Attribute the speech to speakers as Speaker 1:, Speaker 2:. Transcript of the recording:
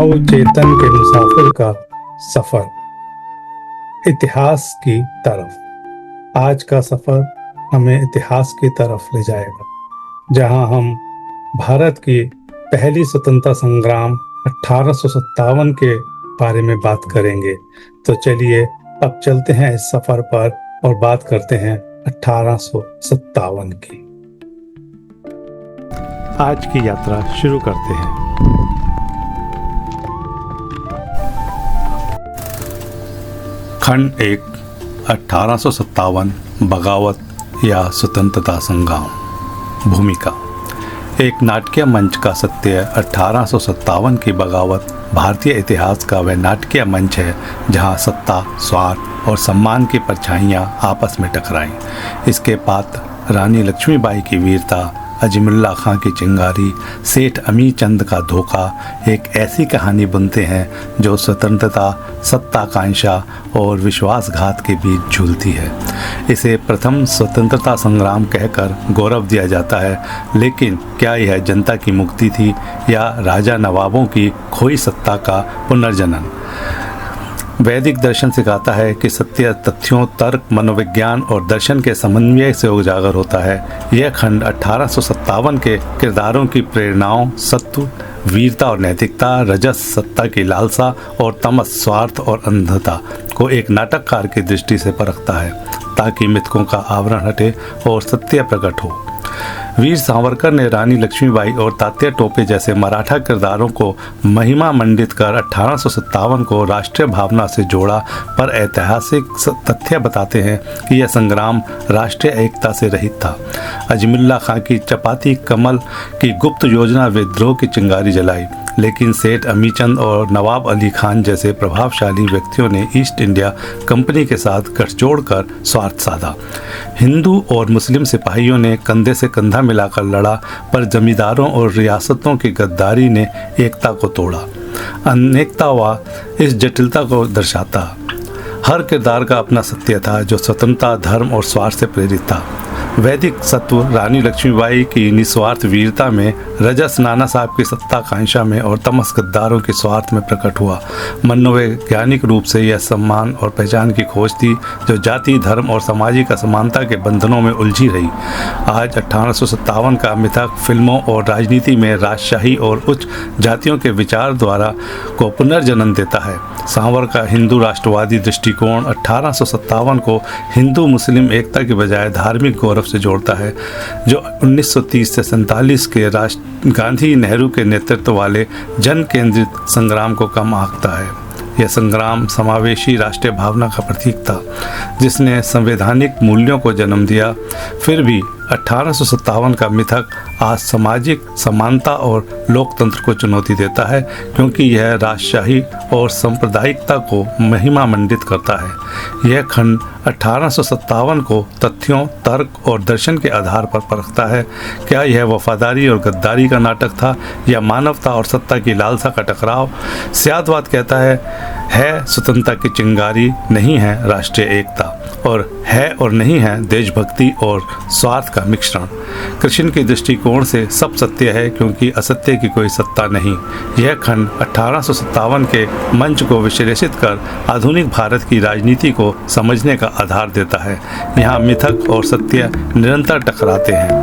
Speaker 1: नवचेतन के मुसाफिर का सफर इतिहास की तरफ। आज का सफर हमें इतिहास की तरफ ले जाएगा, जहां हम भारत की पहली स्वतंत्रता संग्राम 1857 के बारे में बात करेंगे। तो चलिए अब चलते हैं इस सफर पर और बात करते हैं 1857 की। आज की यात्रा शुरू करते हैं। खंड 1 1857 बगावत या स्वतंत्रता संग्राम। भूमिका। एक नाटकीय मंच का सत्य 1857 की बगावत भारतीय इतिहास का वह नाटकीय मंच है जहां सत्ता, स्वार्थ और सम्मान की परछाइयां आपस में टकराईं। इसके पात्र रानी लक्ष्मीबाई की वीरता, अजमुल्ला खां की चिंगारी, सेठ अमीचंद का धोखा एक ऐसी कहानी बुनते हैं जो स्वतंत्रता, सत्ताकांक्षा और विश्वासघात के बीच झूलती है। इसे प्रथम स्वतंत्रता संग्राम कहकर गौरव दिया जाता है, लेकिन क्या यह जनता की मुक्ति थी या राजा नवाबों की खोई सत्ता का पुनर्जनन? वैदिक दर्शन सिखाता है कि सत्य तथ्यों, तर्क, मनोविज्ञान और दर्शन के समन्वय से उजागर होता है। यह खंड 1857 के किरदारों की प्रेरणाओं, सत्व, वीरता और नैतिकता, रजस सत्ता की लालसा और तमस स्वार्थ और अंधता को एक नाटककार की दृष्टि से परखता है, ताकि मिथकों का आवरण हटे और सत्य प्रकट हो। वीर सावरकर ने रानी लक्ष्मीबाई और तात्या टोपे जैसे मराठा किरदारों को महिमा मंडित कर 1857 को राष्ट्रीय भावना से जोड़ा, पर ऐतिहासिक तथ्य बताते हैं कि यह संग्राम राष्ट्रीय एकता से रहित था। अजमुल्ला खां की चपाती कमल की गुप्त योजना विद्रोह की चिंगारी जलाई, लेकिन सेठ अमीचंद और नवाब अली खान जैसे प्रभावशाली व्यक्तियों ने ईस्ट इंडिया कंपनी के साथ गठजोड़ कर स्वार्थ साधा। हिंदू और मुस्लिम सिपाहियों ने कंधे से कंधा मिलाकर लड़ा, पर जमींदारों और रियासतों की गद्दारी ने एकता को तोड़ा। अनेकता व इस जटिलता को दर्शाता। हर किरदार का अपना सत्य था जो स्वतंत्रता, धर्म और स्वार्थ से प्रेरित था। वैदिक सत्व रानी लक्ष्मीबाई की निस्वार्थ वीरता में, रजस नाना साहब की सत्ताकांक्षा में और तमस गद्दारों के स्वार्थ में प्रकट हुआ। मनोवैज्ञानिक रूप से यह सम्मान और पहचान की खोज थी जो जाति, धर्म और सामाजिक असमानता के बंधनों में उलझी रही। आज 1857 का मिथक फिल्मों और राजनीति में राजशाही और उच्च जातियों के विचार द्वारा को पुनर्जन्म देता है। सांवर का हिंदू राष्ट्रवादी दृष्टिकोण 1857 को हिंदू मुस्लिम एकता के बजाय धार्मिक गौरव से जोड़ता है, जो 1930 से 47 के गांधी नेहरू के नेतृत्व वाले जन केंद्रित संग्राम को कम आंकता है। यह संग्राम समावेशी राष्ट्रीय भावना का प्रतीक था, जिसने संवैधानिक मूल्यों को जन्म दिया। फिर भी 1857 का मिथक आज सामाजिक समानता और लोकतंत्र को चुनौती देता है, क्योंकि यह राजशाही और सांप्रदायिकता को महिमा मंडित करता है। यह खंड 1857 को तथ्यों, तर्क और दर्शन के आधार पर परखता है। क्या यह वफादारी और गद्दारी का नाटक था या मानवता और सत्ता की लालसा का टकराव? सियादवाद कहता है स्वतंत्रता की चिंगारी, नहीं है राष्ट्रीय एकता, और है और नहीं है देशभक्ति और स्वार्थ का मिश्रण। कृष्ण के दृष्टिकोण से सब सत्य है, क्योंकि असत्य की कोई सत्ता नहीं। यह खंड 1857 के मंच को विश्लेषित कर आधुनिक भारत की राजनीति को समझने का आधार देता है। यहाँ मिथक और सत्य निरंतर टकराते हैं,